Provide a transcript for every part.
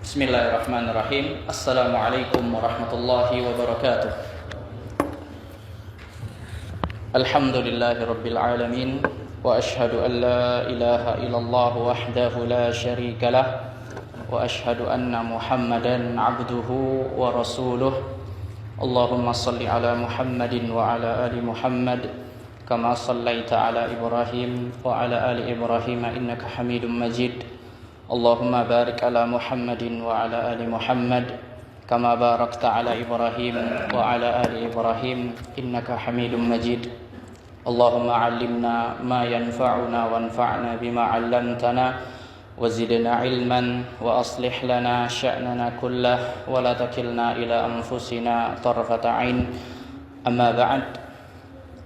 Bismillahirrahmanirrahim. Assalamualaikum warahmatullahi wabarakatuh. Alhamdulillahirabbil alamin wa asyhadu an la ilaha illallah wahdahu la syarika lah wa asyhadu anna Muhammadan abduhu wa rasuluh. Allahumma shalli ala Muhammadin wa ala ali Muhammad kama shallaita ala Ibrahim wa ala ali Ibrahim innaka Hamidum Majid. Allahumma barik ala Muhammadin wa ala ali Muhammad kama barakta ala Ibrahim wa ala ali Ibrahim innaka Hamidum Majid. Allahumma 'allimna ma yanfa'una wanfa'na bima 'allamtana wa zidna 'ilman wa aslih lana sya'nana kullah wa la takilna ila anfusina tarfata 'ain. Amma ba'd.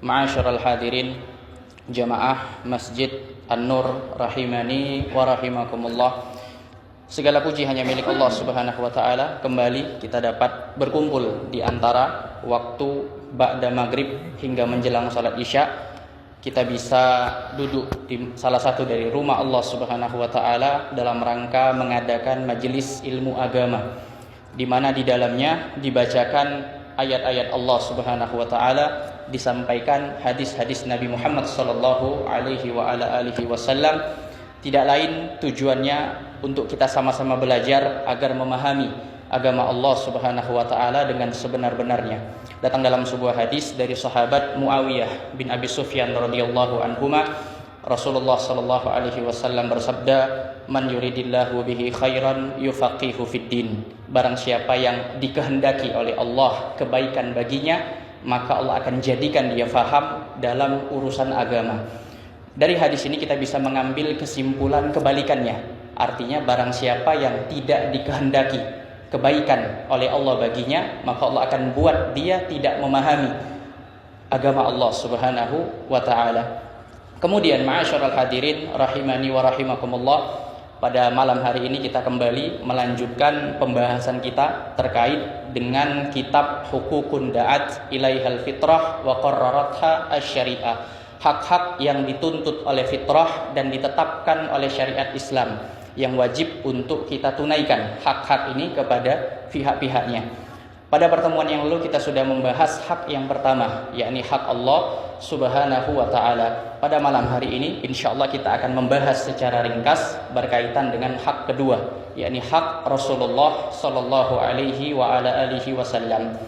Ma'asyiral hadirin jamaah Masjid An-Nur rahimani wa rahimakumullah. Segala puji hanya milik Allah Subhanahu wa taala. Kembali kita dapat berkumpul di antara waktu ba'da maghrib hingga menjelang salat Isya. Kita bisa duduk di salah satu dari rumah Allah Subhanahu wa taala dalam rangka mengadakan majelis ilmu agama, di mana di dalamnya dibacakan ayat-ayat Allah Subhanahu wa taala, disampaikan hadis-hadis Nabi Muhammad sallallahu alaihi wa ala alihi wasallam. Tidak lain tujuannya untuk kita sama-sama belajar agar memahami agama Allah Subhanahu wa taala dengan sebenar-benarnya. Datang dalam sebuah hadis dari sahabat Muawiyah bin Abi Sufyan radhiyallahu anhuma, Rasulullah sallallahu alaihi wasallam bersabda, "Man yuridillahu bihi khairan yufaqihu fid din." Barang siapa yang dikehendaki oleh Allah kebaikan baginya, maka Allah akan jadikan dia faham dalam urusan agama. Dari hadis ini kita bisa mengambil kesimpulan kebalikannya. Artinya barang siapa yang tidak dikehendaki kebaikan oleh Allah baginya, maka Allah akan buat dia tidak memahami agama Allah Subhanahu wa taala. Kemudian ma'asyiral hadirin rahimani wa rahimakumullah, pada malam hari ini kita kembali melanjutkan pembahasan kita terkait dengan kitab Hukukun Da'at Ilaihal Fitrah wa Qarraratha Asy-Syari'ah. Hak-hak yang dituntut oleh fitrah dan ditetapkan oleh syariat Islam yang wajib untuk kita tunaikan hak-hak ini kepada pihak-pihaknya. Pada pertemuan yang lalu kita sudah membahas hak yang pertama, yakni hak Allah Subhanahu wa taala. Pada malam hari ini insyaallah kita akan membahas secara ringkas berkaitan dengan hak kedua, yakni hak Rasulullah sallallahu alaihi wa ala alihi wasallam.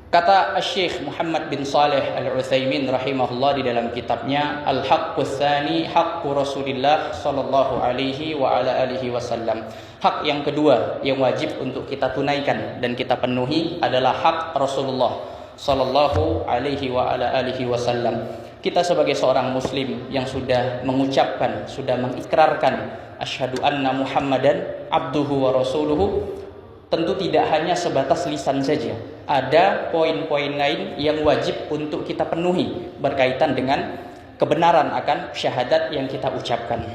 Kata Syekh Muhammad bin Shalih Al-Utsaimin rahimahullah di dalam kitabnya Al-Haqqus Tsani Haqqu Rasulillah sallallahu alaihi wa ala alihi wasallam. Hak yang kedua yang wajib untuk kita tunaikan dan kita penuhi adalah hak Rasulullah sallallahu alaihi wa ala alihi wasallam. Kita sebagai seorang muslim yang sudah mengucapkan, sudah mengikrarkan asyhadu anna Muhammadan abduhu wa rasuluhu, tentu tidak hanya sebatas lisan saja. Ada poin-poin lain yang wajib untuk kita penuhi berkaitan dengan kebenaran akan syahadat yang kita ucapkan.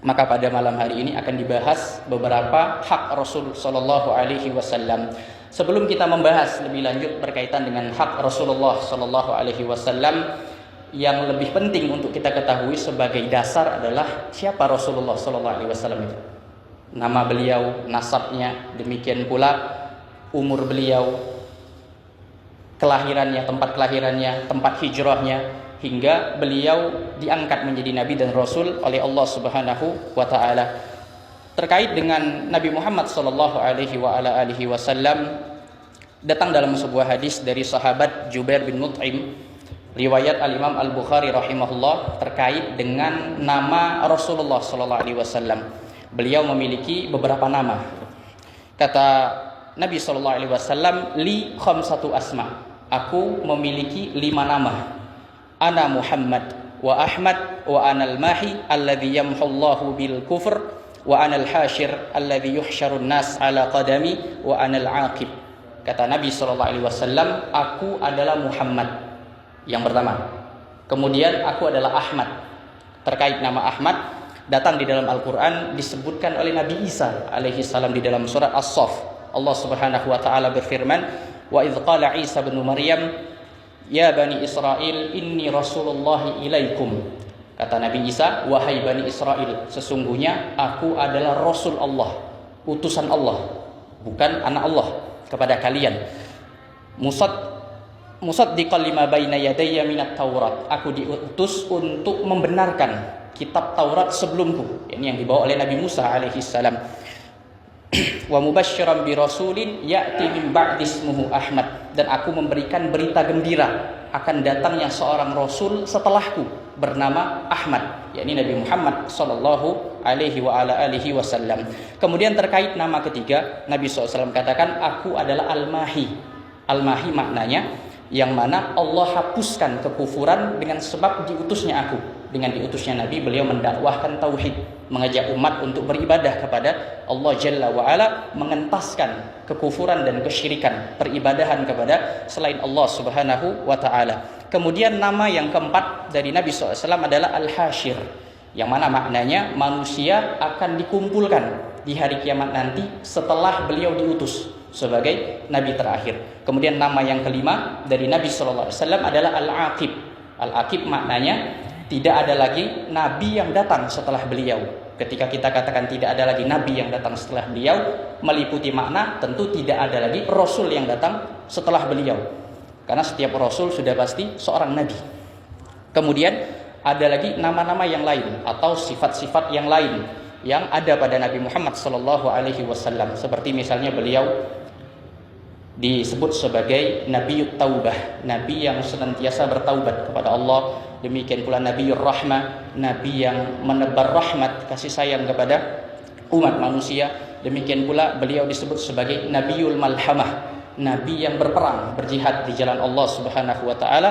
Maka pada malam hari ini akan dibahas beberapa hak Rasul sallallahu alaihi wasallam. Sebelum kita membahas lebih lanjut berkaitan dengan hak Rasulullah sallallahu alaihi wasallam, yang lebih penting untuk kita ketahui sebagai dasar adalah siapa Rasulullah sallallahu alaihi wasallam itu. Nama beliau, nasabnya, demikian pula umur beliau, kelahirannya, tempat kelahirannya, tempat hijrahnya, hingga beliau diangkat menjadi nabi dan rasul oleh Allah Subhanahu wa taala. Terkait dengan Nabi Muhammad sallallahu alaihi wa ala alihi wasallam, datang dalam sebuah hadis dari sahabat Jubair bin Mut'im, riwayat Al-Imam Al-Bukhari rahimahullah, terkait dengan nama Rasulullah sallallahu alaihi wasallam. Beliau memiliki beberapa nama. Kata Nabi sallallahu alaihi wasallam, "Li khamsatu asma." Aku memiliki 5 nama. Ana Muhammad wa Ahmad wa anal mahi alladhi yamhullahu bil kufr wa anal hashir alladhi yuhsyarun nas ala qadami wa anal aqib. Kata Nabi sallallahu alaihi wasallam, aku adalah Muhammad yang pertama. Kemudian aku adalah Ahmad. Terkait nama Ahmad, datang di dalam Al-Quran disebutkan oleh Nabi Isa alaihi salam di dalam surat As-Saff. Allah Subhanahu wa taala berfirman, "Wa idz qala Isa bin Maryam, ya bani Israil, inni Rasulullah ilaikum Kata Nabi Isa, wahai Bani Israel, sesungguhnya aku adalah Rasul Allah, utusan Allah, bukan anak Allah kepada kalian. Musaddiqan lima baina yadayya minat Taurat. Aku diutus untuk membenarkan kitab Taurat sebelumku, ini yang dibawa oleh Nabi Musa alaihi salam. Wa mubasysyiran bi rasulin ya'ti min ba'di ismuhu Ahmad, dan aku memberikan berita gembira akan datangnya seorang rasul setelahku bernama Ahmad, yakni Nabi Muhammad sallallahu alaihi wa ala alihi wasallam. Kemudian terkait nama ketiga, Nabi SAW katakan, aku adalah Al-Mahi. Al-Mahi maknanya yang mana Allah hapuskan kekufuran dengan sebab diutusnya aku. Dengan diutusnya Nabi, beliau mendakwahkan tauhid, mengajak umat untuk beribadah kepada Allah Jalla wa Ala, mengentaskan kekufuran dan kesyirikan, peribadahan kepada selain Allah Subhanahu wa taala. Kemudian nama yang keempat dari Nabi SAW adalah Al-Hashir, yang mana maknanya manusia akan dikumpulkan di hari kiamat nanti setelah beliau diutus sebagai nabi terakhir. Kemudian nama yang kelima dari Nabi SAW adalah Al-Aqib. Al-Aqib maknanya tidak ada lagi nabi yang datang setelah beliau. Ketika kita katakan tidak ada lagi nabi yang datang setelah beliau, meliputi makna tentu tidak ada lagi rasul yang datang setelah beliau, karena setiap rasul sudah pasti seorang nabi. Kemudian ada lagi nama-nama yang lain atau sifat-sifat yang lain yang ada pada Nabi Muhammad SAW, seperti misalnya beliau disebut sebagai Nabiut Taubah, nabi yang senantiasa bertaubat kepada Allah. Demikian pula Nabiur Rahmah, nabi yang menebar rahmat, kasih sayang kepada umat manusia. Demikian pula beliau disebut sebagai Nabiul Malhamah, nabi yang berperang, berjihad di jalan Allah Subhanahu wa taala.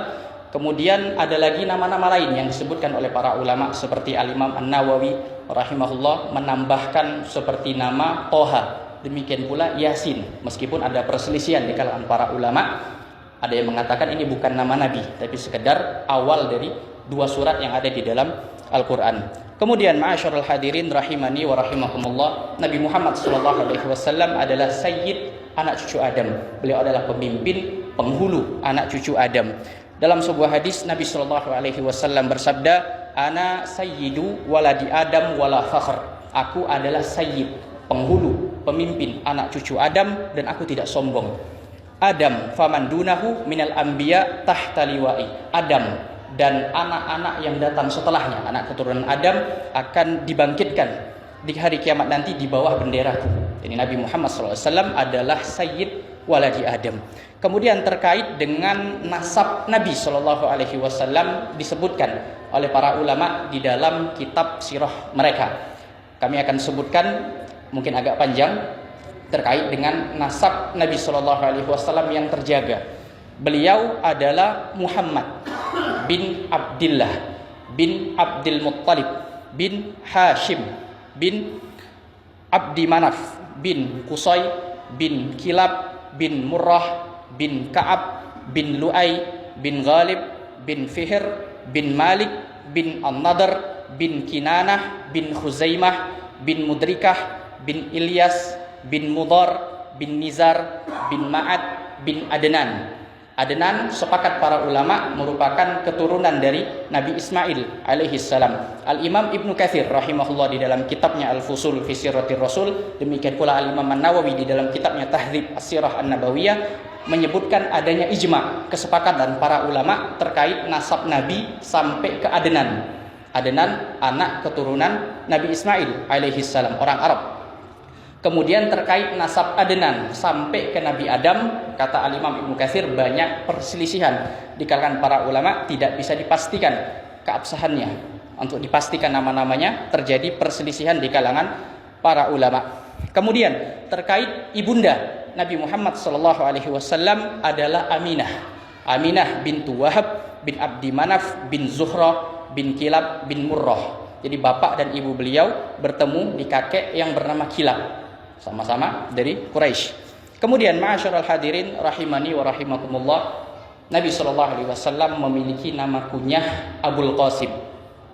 Kemudian ada lagi nama-nama lain yang disebutkan oleh para ulama, seperti Al-Imam An-Nawawi rahimahullah menambahkan seperti nama Toha. Demikian pula Yasin, meskipun ada perselisihan di kalangan para ulama. Ada yang mengatakan ini bukan nama Nabi, tapi sekedar awal dari dua surat yang ada di dalam Al-Quran. Kemudian ma'asyarul hadirin rahimani wa rahimakumullah, Nabi Muhammad SAW adalah Sayyid anak cucu Adam. Beliau adalah pemimpin penghulu anak cucu Adam. Dalam sebuah hadis Nabi SAW bersabda, ana sayyidu waladi Adam wala fakhr. Aku adalah sayyid, penghulu, pemimpin anak cucu Adam, dan aku tidak sombong. Adam faman dunahu minal anbiya tahta liwa'i. Adam dan anak-anak yang datang setelahnya, anak keturunan Adam, akan dibangkitkan di hari kiamat nanti di bawah benderaku. Jadi Nabi Muhammad SAW adalah Sayyid waladi Adam. Kemudian terkait dengan nasab Nabi SAW disebutkan oleh para ulama di dalam kitab sirah mereka. Kami akan sebutkan, mungkin agak panjang, terkait dengan nasab Nabi SAW yang terjaga. Beliau adalah Muhammad bin Abdullah bin Abdul Muttalib bin Hashim bin Abdi Manaf bin Qusay bin Kilab bin Murrah bin Ka'ab bin Lu'ay bin Ghalib bin Fihr bin Malik bin An-Nadr bin Kinanah bin Khuzaimah bin Mudrikah bin Ilyas bin Mudar bin Nizar bin Ma'ad bin Adnan. Adnan sepakat para ulama merupakan keturunan dari Nabi Ismail alaihi salam. Al-Imam Ibnu Katsir rahimahullah di dalam kitabnya Al-Fusul fi Siratir Rasul, demikian pula Al-Imam An-Nawawi di dalam kitabnya Tahdzib As-Sirah An-Nabawiyah menyebutkan adanya ijma, kesepakatan para ulama terkait nasab Nabi sampai ke Adnan. Adnan anak keturunan Nabi Ismail alaihi salam, orang Arab. Kemudian terkait nasab Adnan sampai ke Nabi Adam, kata Al-Imam Ibnu Katsir banyak perselisihan di kalangan para ulama, tidak bisa dipastikan keabsahannya. Untuk dipastikan nama-namanya terjadi perselisihan di kalangan para ulama. Kemudian terkait ibunda Nabi Muhammad SAW adalah Aminah. Aminah bintu Wahab bin Abdi Manaf bin Zuhrah bin Kilab bin Murrah. Jadi bapak dan ibu beliau bertemu di kakek yang bernama Kilab, sama-sama dari Quraisy. Kemudian ma'asyiral hadirin rahimani wa rahimakumullah, Nabi SAW memiliki nama kunyah Abul Qasim.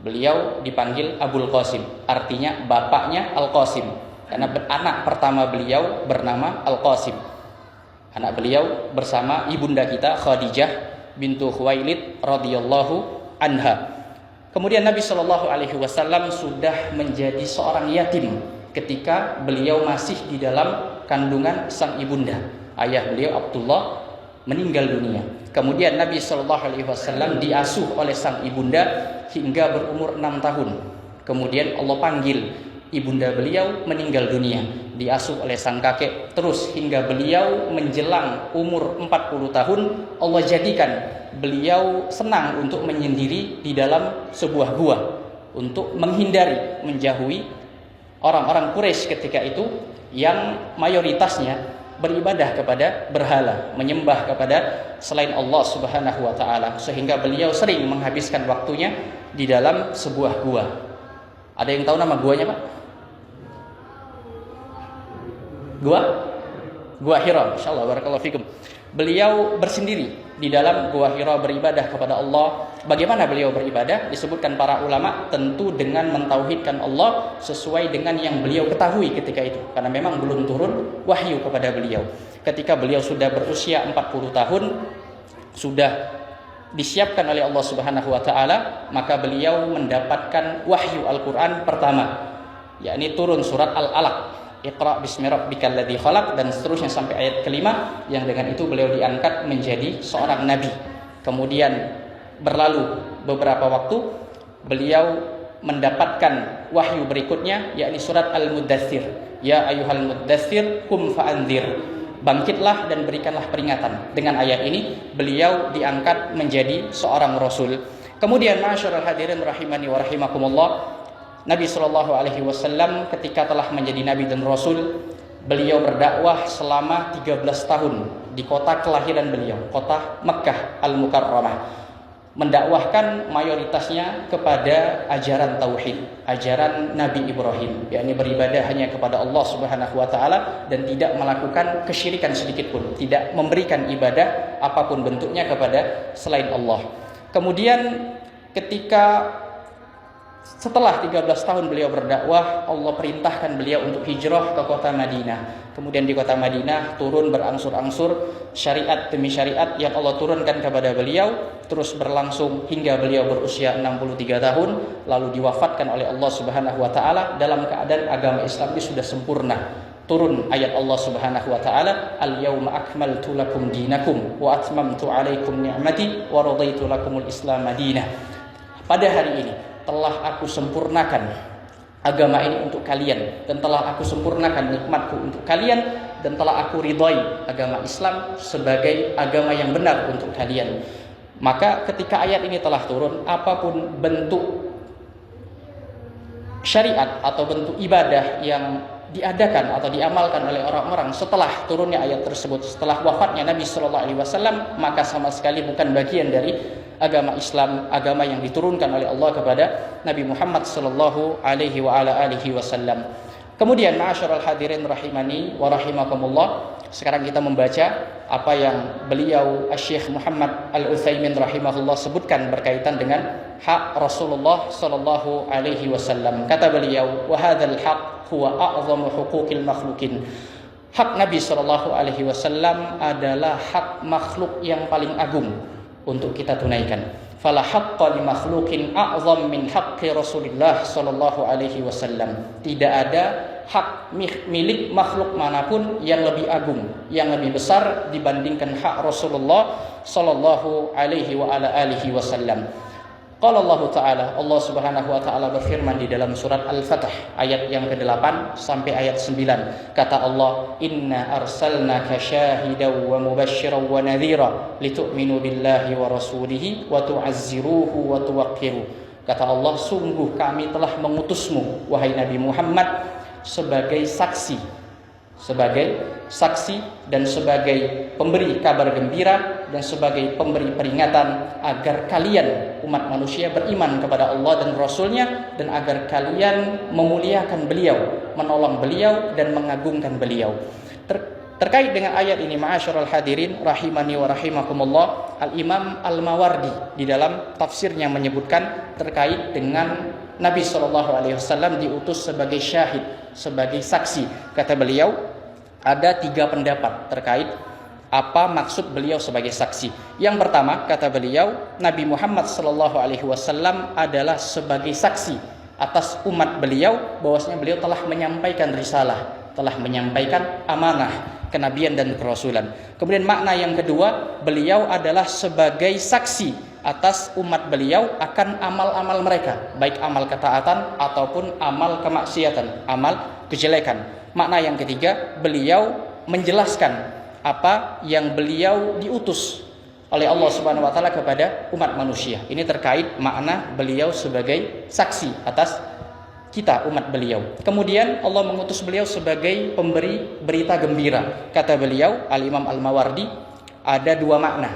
Beliau dipanggil Abul Qasim, artinya bapaknya Al-Qasim, karena anak pertama beliau bernama Al-Qasim. Anak beliau bersama ibunda kita Khadijah bintu Khuwailid radhiyallahu anha. Kemudian Nabi Shallallahu Alaihi Wasallam sudah menjadi seorang yatim ketika beliau masih di dalam kandungan sang ibunda. Ayah beliau Abdullah meninggal dunia. Kemudian Nabi Shallallahu Alaihi Wasallam diasuh oleh sang ibunda hingga berumur 6 tahun. Kemudian Allah panggil ibunda beliau meninggal dunia, diasuh oleh sang kakek terus hingga beliau menjelang umur 40 tahun. Allah jadikan beliau senang untuk menyendiri di dalam sebuah gua untuk menghindari, menjauhi orang-orang Quraisy ketika itu yang mayoritasnya beribadah kepada berhala, menyembah kepada selain Allah Subhanahu wa taala, sehingga beliau sering menghabiskan waktunya di dalam sebuah gua. Ada yang tahu nama guanya, Pak? Gua Hira, insyaallah, barakallahu fikum. Beliau bersendiri di dalam gua Hira beribadah kepada Allah. Bagaimana beliau beribadah? Disebutkan para ulama tentu dengan mentauhidkan Allah sesuai dengan yang beliau ketahui ketika itu, karena memang belum turun wahyu kepada beliau. Ketika beliau sudah berusia 40 tahun, sudah disiapkan oleh Allah Subhanahu wa taala, maka beliau mendapatkan wahyu Al-Qur'an pertama, yakni turun surat Al-Alaq, Iqra bismi rabbikal ladzi khalaq, dan seterusnya sampai ayat kelima, yang dengan itu beliau diangkat menjadi seorang nabi. Kemudian berlalu beberapa waktu, beliau mendapatkan wahyu berikutnya, yakni surat Al-Muddatsir, ya ayyuhal muddatsir qum fa'andzir, bangkitlah dan berikanlah peringatan. Dengan ayat ini beliau diangkat menjadi seorang rasul. Kemudian ma'asyiral hadirin rahimani wa rahimakumullah, Nabi Shallallahu Alaihi Wasallam ketika telah menjadi Nabi dan Rasul, beliau berdakwah selama 13 tahun di kota kelahiran beliau, kota Mekkah Al-Mukarramah, mendakwahkan mayoritasnya kepada ajaran tauhid, ajaran Nabi Ibrahim, yakni beribadah hanya kepada Allah Subhanahu Wa Taala dan tidak melakukan kesyirikan sedikit pun, tidak memberikan ibadah apapun bentuknya kepada selain Allah. Kemudian ketika setelah 13 tahun beliau berdakwah, Allah perintahkan beliau untuk hijrah ke kota Madinah. Kemudian di kota Madinah turun berangsur-angsur syariat demi syariat yang Allah turunkan kepada beliau, terus berlangsung hingga beliau berusia 63 tahun, lalu diwafatkan oleh Allah Subhanahu wa taala dalam keadaan agama Islam ini sudah sempurna. Turun ayat Allah Subhanahu wa taala, "Al-yauma akmaltu lakum dinakum wa atmamtu 'alaikum ni'mati wa radaitu lakumul Islam madinah." Pada hari ini telah aku sempurnakan agama ini untuk kalian, dan telah aku sempurnakan nikmatku untuk kalian, dan telah aku ridhai agama Islam sebagai agama yang benar untuk kalian. Maka ketika ayat ini telah turun, apapun bentuk syariat atau bentuk ibadah yang diadakan atau diamalkan oleh orang-orang setelah turunnya ayat tersebut, setelah wafatnya Nabi Shallallahu Alaihi Wasallam, maka sama sekali bukan bagian dari agama Islam, agama yang diturunkan oleh Allah kepada Nabi Muhammad Sallallahu Alaihi Wasallam. Kemudian ma'asyiral hadirin rahimani wa rahimakumullah, sekarang kita membaca apa yang beliau Syekh Muhammad Al-Utsaimin rahimahullah sebutkan berkaitan dengan hak Rasulullah Sallallahu Alaihi Wasallam. Kata beliau, wa hadzal haq huwa a'zamu huquqil makhluqin. Hak Nabi Sallallahu Alaihi Wasallam adalah hak makhluk yang paling agung untuk kita tunaikan. Fala haqqa li makhluqin a'zam min haqqi Rasulillah sallallahu alaihi wasallam. Tidak ada hak milik makhluk manapun yang lebih agung, yang lebih besar dibandingkan hak Rasulullah sallallahu alaihi wa ala alihi wasallam. Qala Allah Ta'ala, Allah Subhanahu wa taala berfirman di dalam surat Al-Fatih ayat yang ke-8 sampai ayat 9. Kata Allah, "Inna arsalnaka syahidan wa mubasysyiran wa nadhira litu'minu billahi wa rasulihi wa tu'azziruhu wa tuwaqqiru." Kata Allah, sungguh kami telah mengutusmu wahai Nabi Muhammad sebagai saksi dan sebagai pemberi kabar gembira dan sebagai pemberi peringatan agar kalian umat manusia beriman kepada Allah dan Rasulnya, dan agar kalian memuliakan beliau, menolong beliau dan mengagungkan beliau. Terkait dengan ayat ini ma'asyiral hadirin rahimani wa rahimakumullah, Al-Imam Al-Mawardi di dalam tafsirnya menyebutkan terkait dengan Nabi SAW diutus sebagai syahid, sebagai saksi. Kata beliau, ada 3 pendapat terkait Apa maksud beliau sebagai saksi? Yang pertama, kata beliau, Nabi Muhammad SAW adalah sebagai saksi atas umat beliau, bahwasanya beliau telah menyampaikan risalah, telah menyampaikan amanah kenabian dan kerasulan. Kemudian makna yang kedua, beliau adalah sebagai saksi atas umat beliau akan amal-amal mereka, baik amal ketaatan ataupun amal kemaksiatan, amal kejelekan. Makna yang ketiga, beliau menjelaskan apa yang beliau diutus oleh Allah Subhanahu wa taala kepada umat manusia. Ini terkait makna beliau sebagai saksi atas kita, umat beliau. Kemudian Allah mengutus beliau sebagai pemberi berita gembira. Kata beliau, Al-Imam Al-Mawardi, ada dua makna.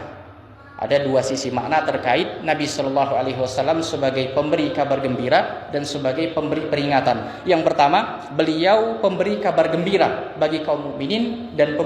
Ada dua sisi makna terkait Nabi Shallallahu Alaihi Wasallam sebagai pemberi kabar gembira dan sebagai pemberi peringatan. Yang pertama, beliau pemberi kabar gembira bagi kaum mukminin dan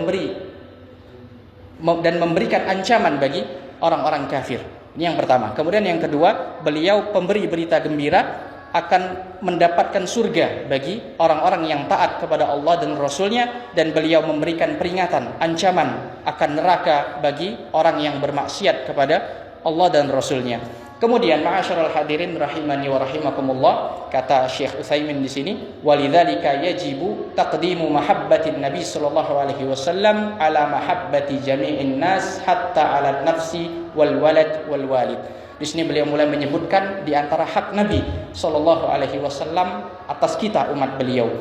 memberikan ancaman bagi orang-orang kafir. Ini yang pertama. Kemudian yang kedua, beliau pemberi berita gembira akan mendapatkan surga bagi orang-orang yang taat kepada Allah dan Rasulnya, dan beliau memberikan peringatan, ancaman akan neraka bagi orang yang bermaksiat kepada Allah dan Rasulnya. Kemudian ma'asyiral hadirin rahimani wa rahimakumullah, kata Syekh Utsaimin di sini, walidzalika yajibu taqdimu mahabbatin Nabi sallallahu alaihi wasallam ala mahabbati jami'in nas hatta ala nafsi wal walad wal walid. Di sini beliau mulai menyebutkan di antara hak Nabi sallallahu alaihi wasallam atas kita umat beliau.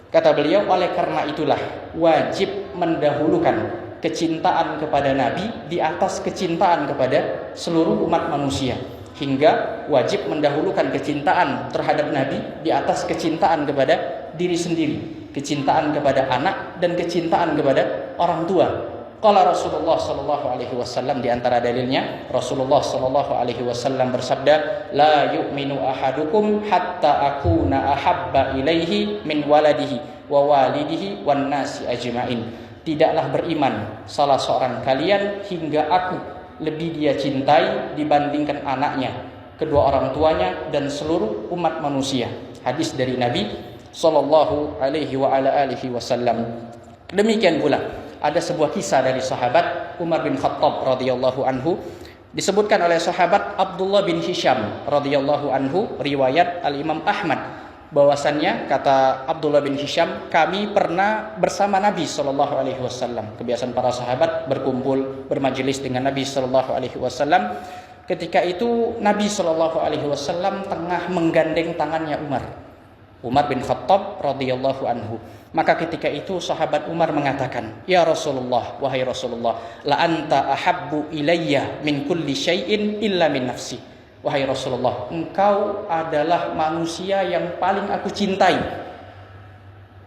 Kata beliau, oleh karena itulah wajib mendahulukan kecintaan kepada Nabi di atas kecintaan kepada seluruh umat manusia. Hingga wajib mendahulukan kecintaan terhadap Nabi di atas kecintaan kepada diri sendiri, kecintaan kepada anak dan kecintaan kepada orang tua. Qala Rasulullah sallallahu alaihi wasallam, di antara dalilnya Rasulullah sallallahu alaihi wasallam bersabda, la yu'minu ahadukum hatta akuna ahabba ilaihi min waladihi wa walidihi wan nasi ajmain. Tidaklah beriman salah seorang kalian hingga aku lebih dia cintai dibandingkan anaknya, kedua orang tuanya dan seluruh umat manusia. Hadis dari Nabi sallallahu alaihi wa ala alihi wasallam. Demikian pula ada sebuah kisah dari sahabat Umar bin Khattab radhiyallahu anhu, disebutkan oleh sahabat Abdullah bin Hisham radhiyallahu anhu, riwayat Al-Imam Ahmad, bahwasannya kata Abdullah bin Hisham, kami pernah bersama Nabi sallallahu alaihi wasallam. Kebiasaan para sahabat berkumpul bermajelis dengan Nabi sallallahu alaihi wasallam. Ketika itu Nabi sallallahu alaihi wasallam tengah menggandeng tangannya Umar bin Khattab radhiyallahu anhu. Maka ketika itu sahabat Umar mengatakan, ya Rasulullah, wahai Rasulullah, la anta ahabbu ilayya min kulli syai'in illa min nafsi. Wahai Rasulullah, engkau adalah manusia yang paling aku cintai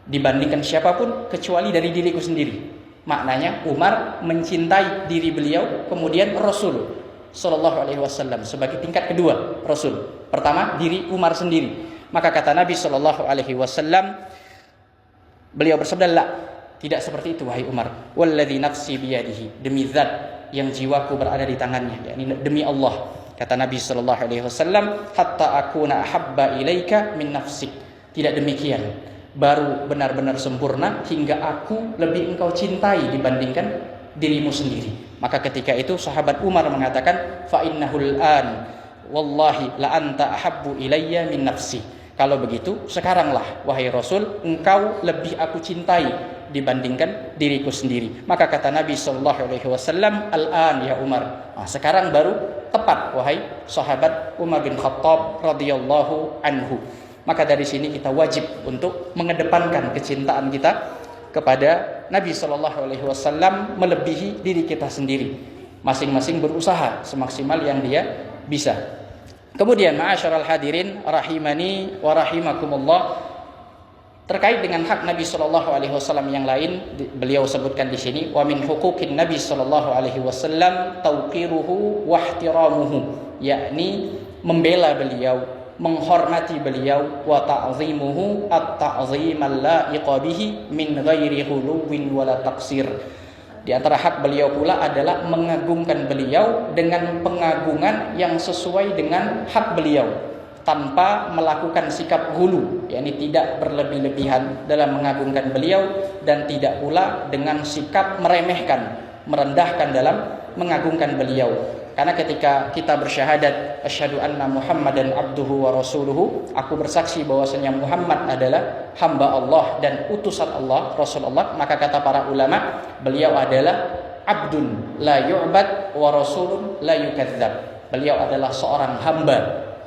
dibandingkan siapapun kecuali dari diriku sendiri. Maknanya Umar mencintai diri beliau, kemudian Rasul sallallahu alaihi wasallam sebagai tingkat kedua Rasul. Pertama diri Umar sendiri. Maka kata Nabi sallallahu alaihi wasallam, beliau bersabda, la, tidak seperti itu wahai Umar. Walladzi nafsi biyadihi, demi zat yang jiwaku berada di tangannya, yakni demi Allah. Kata Nabi sallallahu alaihi wasallam, hatta akuna ahabba ilaika min nafsik. Tidak demikian, baru benar-benar sempurna hingga aku lebih engkau cintai dibandingkan dirimu sendiri. Maka ketika itu sahabat Umar mengatakan, fa innahul an wallahi la anta ahabbu ilayya min nafsi. Kalau begitu, sekaranglah wahai Rasul, engkau lebih aku cintai dibandingkan diriku sendiri. Maka kata Nabi sallallahu alaihi wasallam, al-an ya Umar. Sekarang baru tepat wahai sahabat Umar bin Khattab radhiyallahu anhu. Maka dari sini kita wajib untuk mengedepankan kecintaan kita kepada Nabi sallallahu alaihi wasallam melebihi diri kita sendiri. Masing-masing berusaha semaksimal yang dia bisa. Kemudian ma'asyiral hadirin rahimani wa rahimakumullah, terkait dengan hak Nabi sallallahu alaihi wasallam yang lain, beliau sebutkan di sini, wa min huquqin Nabi sallallahu alaihi wasallam tauqiruhu wa ihtiramuhu, yakni membela beliau, menghormati beliau, wa ta'zimuhu at-ta'zimal la'iqa bihi min ghairi ghuluwin wala taqsir. Di antara hak beliau pula adalah mengagungkan beliau dengan pengagungan yang sesuai dengan hak beliau, tanpa melakukan sikap hulu, yakni tidak berlebih-lebihan dalam mengagungkan beliau, dan tidak pula dengan sikap meremehkan merendahkan dalam mengagungkan beliau. Karena ketika kita bersyahadat asyhadu anna Muhammadan abduhu wa rasuluhu, aku bersaksi bahwasanya Muhammad adalah hamba Allah dan utusan Allah, Rasulullah, maka kata para ulama, beliau adalah abdun la yu'bad wa rasulun la yukadzdzab. Beliau adalah seorang hamba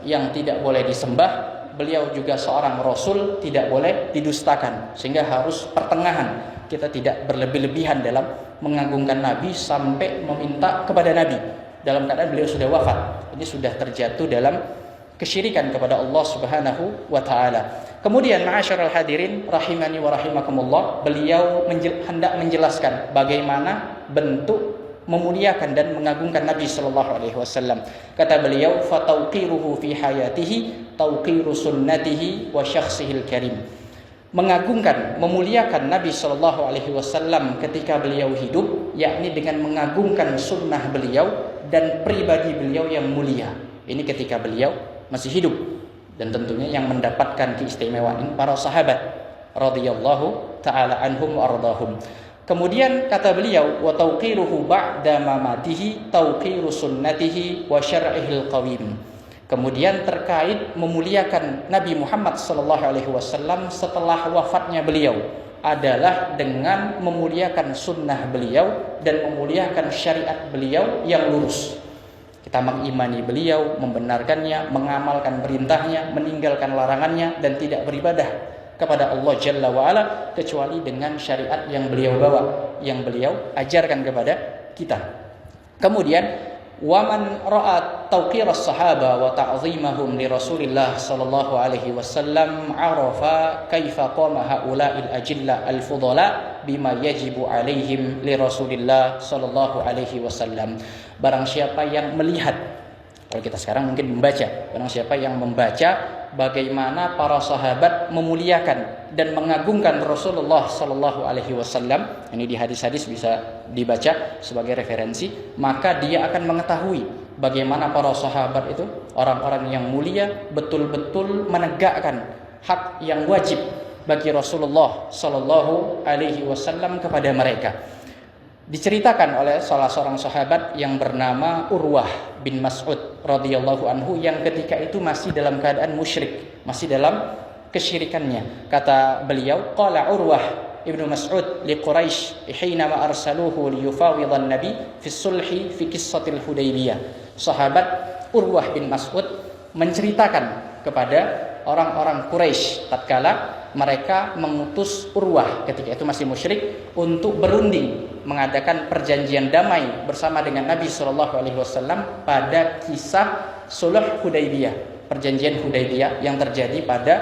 yang tidak boleh disembah, beliau juga seorang rasul, tidak boleh didustakan. Sehingga harus pertengahan, kita tidak berlebih-lebihan dalam mengagungkan Nabi sampai meminta kepada Nabi dalam keadaan beliau sudah wafat. Ini sudah terjatuh dalam kesyirikan kepada Allah Subhanahu wa taala. Kemudian ma'asyiral hadirin rahimani wa rahimakumullah, beliau hendak menjelaskan bagaimana bentuk memuliakan dan mengagungkan Nabi sallallahu alaihi wasallam. Kata beliau, fa tauqiruhu fi hayatihi tauqiru sunnatihi wa syakhsihil karim. Mengagungkan, memuliakan Nabi sallallahu alaihi wasallam ketika beliau hidup, yakni dengan mengagungkan sunnah beliau dan pribadi beliau yang mulia. Ini ketika beliau masih hidup, dan tentunya yang mendapatkan keistimewaan para sahabat radhiyallahu taala anhum wa ardahum. Kemudian kata beliau, wa tauqiruhu ba'da mamatihi tauqiru sunnatihi wa syar'ihil qawim. Kemudian terkait memuliakan Nabi Muhammad sallallahu alaihi wasallam setelah wafatnya beliau adalah dengan memuliakan sunnah beliau dan memuliakan syariat beliau yang lurus. Kita mengimani beliau, membenarkannya, mengamalkan perintahnya, meninggalkan larangannya, dan tidak beribadah kepada Allah Jalla wa'ala kecuali dengan syariat yang beliau bawa, yang beliau ajarkan kepada kita. Kemudian وَمَنْ رَأَى تَوْقِيرَ الصَّحَابَةِ وَتَعْظِيمَهُمْ لِرَسُولِ اللَّهِ صلى الله عليه وسلم عرف كيف قام هؤلاء الأجلة الفضلاء بما يجب عليهم لرسول الله صلى الله عليه وسلم. Barang siapa yang melihat, kalau kita sekarang mungkin membaca, barang siapa yang membaca bagaimana para sahabat memuliakan dan mengagungkan Rasulullah sallallahu alaihi wasallam, ini di hadis-hadis bisa dibaca sebagai referensi, maka dia akan mengetahui bagaimana para sahabat itu orang-orang yang mulia, betul-betul menegakkan hak yang wajib bagi Rasulullah sallallahu alaihi wasallam kepada mereka. Diceritakan oleh salah seorang sahabat yang bernama Urwah bin Mas'ud radhiyallahu anhu, yang ketika itu masih dalam keadaan musyrik, masih dalam kesyirikannya. Kata beliau, qala Urwah ibnu Mas'ud li Quraisy hina ma arsaluhu li yufawidhan nabi fi sulhi fi qissatil Hudaybiyah. Sahabat Urwah bin Mas'ud menceritakan kepada orang-orang Quraisy tatkala mereka mengutus Urwah ketika itu masih musyrik untuk berunding mengadakan perjanjian damai bersama dengan Nabi sallallahu alaihi wasallam pada kisah Sulh Hudaybiyah, perjanjian Hudaybiyah yang terjadi pada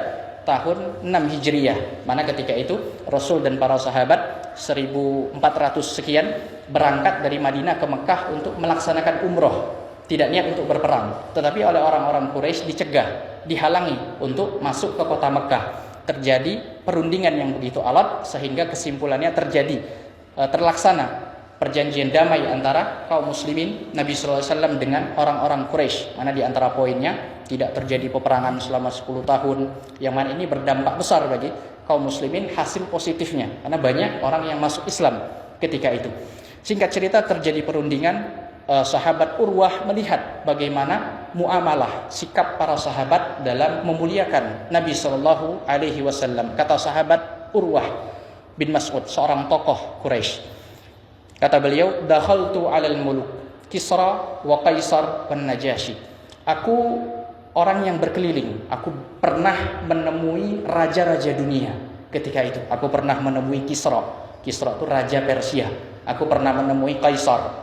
tahun 6 Hijriah, mana ketika itu Rasul dan para sahabat 1400 sekian berangkat dari Madinah ke Mekah untuk melaksanakan umroh, tidak niat untuk berperang, tetapi oleh orang-orang Quraisy dicegah, dihalangi untuk masuk ke kota Mekah. Terjadi perundingan yang begitu alot sehingga kesimpulannya terlaksana perjanjian damai antara kaum muslimin Nabi sallallahu alaihi wasallam dengan orang-orang Quraisy, mana di antara poinnya tidak terjadi peperangan selama 10 tahun, yang mana ini berdampak besar bagi kaum muslimin, hasil positifnya karena banyak orang yang masuk Islam ketika itu. Singkat cerita, terjadi perundingan. Sahabat Urwah melihat bagaimana muamalah sikap para sahabat dalam memuliakan Nabi sallallahu alaihi wasallam. Kata sahabat Urwah bin Mas'ud, seorang tokoh Quraisy, kata beliau, dakhaltu 'alal muluk Kisra wa Kaisar wan Najasyi. Aku orang yang berkeliling, aku pernah menemui raja-raja dunia ketika itu. Aku pernah menemui Kisra. Kisra itu raja Persia. Aku pernah menemui Kaisar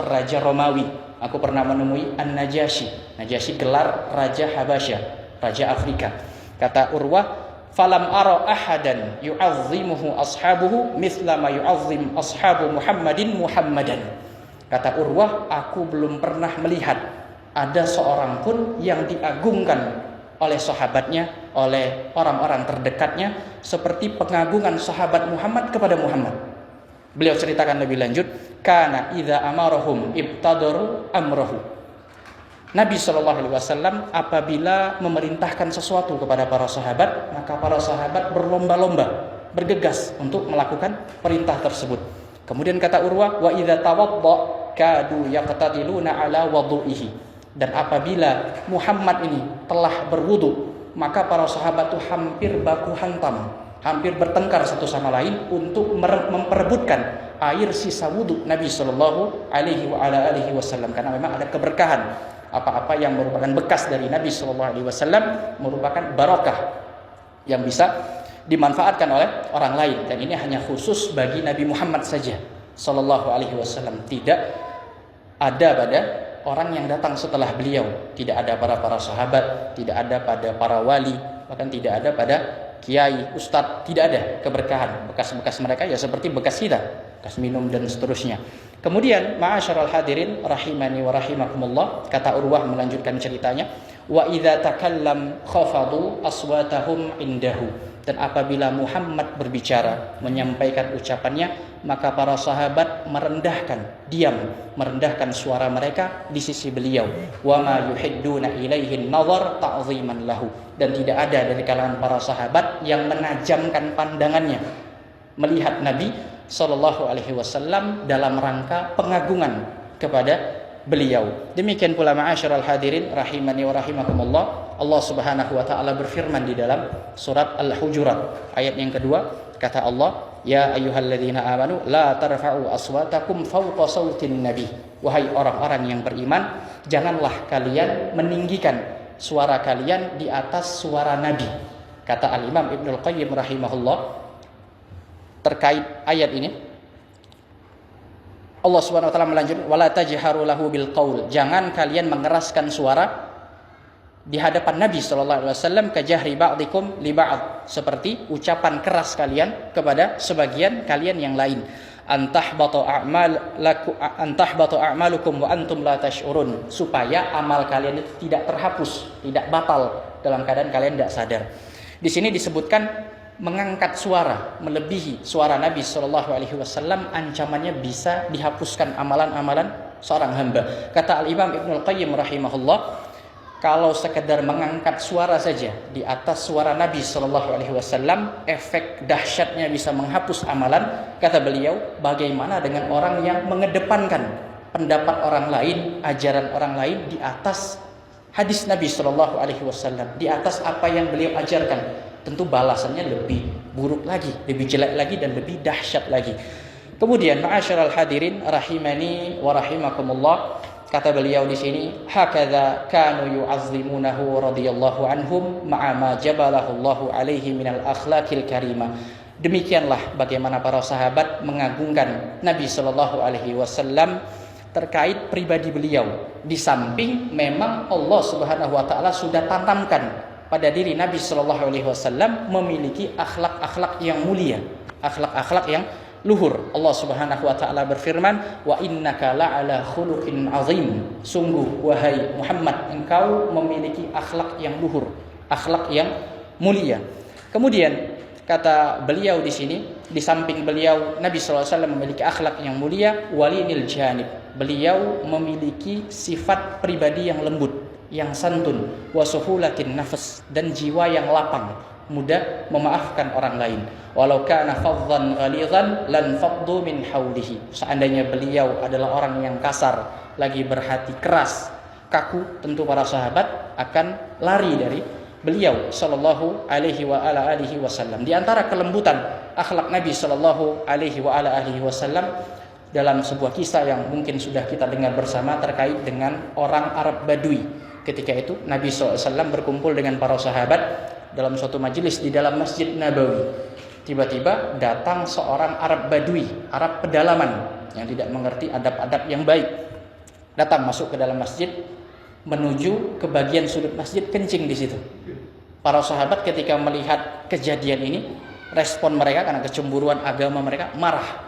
raja Romawi. Aku pernah menemui An-Najasyi. Najasyi gelar raja Habasyah, raja Afrika. Kata Urwah, falam ara ahadan yu'azzimuhu ashabuhu mithla ma yu'azzim ashabu Muhammadan. Kata Urwah, aku belum pernah melihat ada seorang pun yang diagungkan oleh sahabatnya, oleh orang-orang terdekatnya seperti pengagungan sahabat Muhammad kepada Muhammad. Beliau ceritakan lebih lanjut, kana idza amarahum ibtadaru amrahu. Nabi sallallahu alaihi wasallam apabila memerintahkan sesuatu kepada para sahabat, maka para sahabat berlomba-lomba, bergegas untuk melakukan perintah tersebut. Kemudian kata Urwah, wa idza tawadda kadu yaqtatiluna ala wudu'ihi. Dan apabila Muhammad ini telah berwudu, maka para sahabat itu hampir baku hantam, hampir bertengkar satu sama lain untuk memperebutkan air sisa wudu Nabi Shallallahu Alaihi Wasallam, karena memang ada keberkahan. Apa-apa yang merupakan bekas dari Nabi Shallallahu Alaihi Wasallam merupakan barokah yang bisa dimanfaatkan oleh orang lain, dan ini hanya khusus bagi Nabi Muhammad saja Shallallahu Alaihi Wasallam. Tidak ada pada orang yang datang setelah beliau, tidak ada para sahabat, tidak ada pada para wali, bahkan tidak ada pada kiai, ustadz, tidak ada keberkahan. Bekas-bekas mereka ya seperti bekas kita, bekas minum dan seterusnya. Kemudian ma'asyiral hadirin rahimani wa rahimakumullah, kata Urwah melanjutkan ceritanya, wa idza takallam khafadu aswatahum indahu. Dan apabila Muhammad berbicara, menyampaikan ucapannya, maka para sahabat merendahkan suara mereka di sisi beliau. Wa ma yuhidduna ilaihi an-nazar ta'ziman lahu. Dan tidak ada dari kalangan para sahabat yang menajamkan pandangannya melihat Nabi Sallallahu Alaihi Wasallam dalam rangka pengagungan kepada beliau. Demikian pula ma'asyiral hadirin rahimani wa rahimakumullah, Allah Subhanahu wa taala berfirman di dalam surat Al-Hujurat ayat yang kedua, kata Allah, ya ayyuhalladzina amanu la tarfa'u aswatakum fawqa sautin nabi. Wahai orang-orang yang beriman, janganlah kalian meninggikan suara kalian di atas suara Nabi. Kata Al-Imam Ibnul Qayyim rahimahullah terkait ayat ini, Allah Subhanahu wa taala melanjutkan, wala tajharu lahu bil qaul. Jangan kalian mengeraskan suara di hadapan Nabi sallallahu alaihi wasallam kajahri ba'dikum li ba'd, seperti ucapan keras kalian kepada sebagian kalian yang lain. Antahbatu a'malukum wa antum la tash'urun, supaya amal kalian itu tidak terhapus, tidak batal dalam keadaan kalian tidak sadar. Di sini disebutkan mengangkat suara melebihi suara Nabi Shallallahu Alaihi Wasallam, ancamannya bisa dihapuskan amalan-amalan seorang hamba. Kata Al-Imam Ibnul Qayyim rahimahullah, kalau sekedar mengangkat suara saja di atas suara Nabi Shallallahu Alaihi Wasallam, efek dahsyatnya bisa menghapus amalan. Kata beliau, bagaimana dengan orang yang mengedepankan pendapat orang lain, ajaran orang lain di atas hadis Nabi Shallallahu Alaihi Wasallam, di atas apa yang beliau ajarkan? Tentu balasannya lebih buruk lagi, lebih jelek lagi, dan lebih dahsyat lagi. Kemudian ma'asyiral hadirin rahimani wa rahimakumullah, kata beliau di sini, hakadza kanu yu'azzimunahu radhiyallahu anhum ma'a ma jabalahu Allahu alaihi minal akhlaqil karimah. Demikianlah bagaimana para sahabat mengagungkan Nabi sallallahu alaihi wasallam terkait pribadi beliau, di samping memang Allah Subhanahu wa taala sudah tanamkan pada diri Nabi Shallallahu Alaihi Wasallam memiliki akhlak-akhlak yang mulia, akhlak-akhlak yang luhur. Allah Subhanahu Wa Taala berfirman, wa innaka la'ala khuluqin azim. Sungguh wahai Muhammad, engkau memiliki akhlak yang luhur, akhlak yang mulia. Kemudian kata beliau di sini, di samping beliau Nabi Shallallahu Alaihi Wasallam memiliki akhlak yang mulia, walinil janib. Beliau memiliki sifat pribadi yang lembut, yang santun, wasuhulatin nafas, dan jiwa yang lapang, mudah memaafkan orang lain. Walau kana faddan ghalidhan lan faddu min haulihi. Seandainya beliau adalah orang yang kasar, lagi berhati keras, kaku, tentu para sahabat akan lari dari beliau sallallahu alaihi wa ala alihi wasallam. Di antara kelembutan akhlak Nabi sallallahu alaihi wa ala alihi wasallam dalam sebuah kisah yang mungkin sudah kita dengar bersama terkait dengan orang Arab Badui. Ketika itu Nabi SAW berkumpul dengan para sahabat dalam suatu majelis di dalam Masjid Nabawi. Tiba-tiba datang seorang Arab Badui, Arab pedalaman yang tidak mengerti adab-adab yang baik. Datang masuk ke dalam masjid, menuju ke bagian sudut masjid, kencing di situ. Para sahabat ketika melihat kejadian ini, respon mereka karena kecemburuan agama mereka, marah,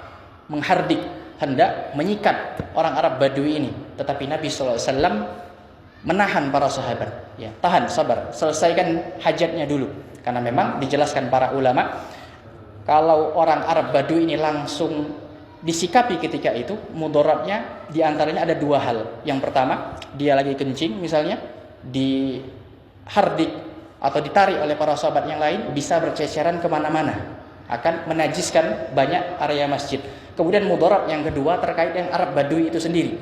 menghardik, hendak menyikat orang Arab Badui ini. Tetapi Nabi SAW menahan para sahabat, ya, tahan, sabar, selesaikan hajatnya dulu. Karena memang dijelaskan para ulama, kalau orang Arab Badui ini langsung disikapi ketika itu, mudaratnya diantaranya ada dua hal. Yang pertama, dia lagi kencing misalnya, dihardik atau ditarik oleh para sahabat yang lain, bisa berceceran kemana-mana. akan menajiskan banyak area masjid. Kemudian mudarat yang kedua terkait dengan Arab Badui itu sendiri.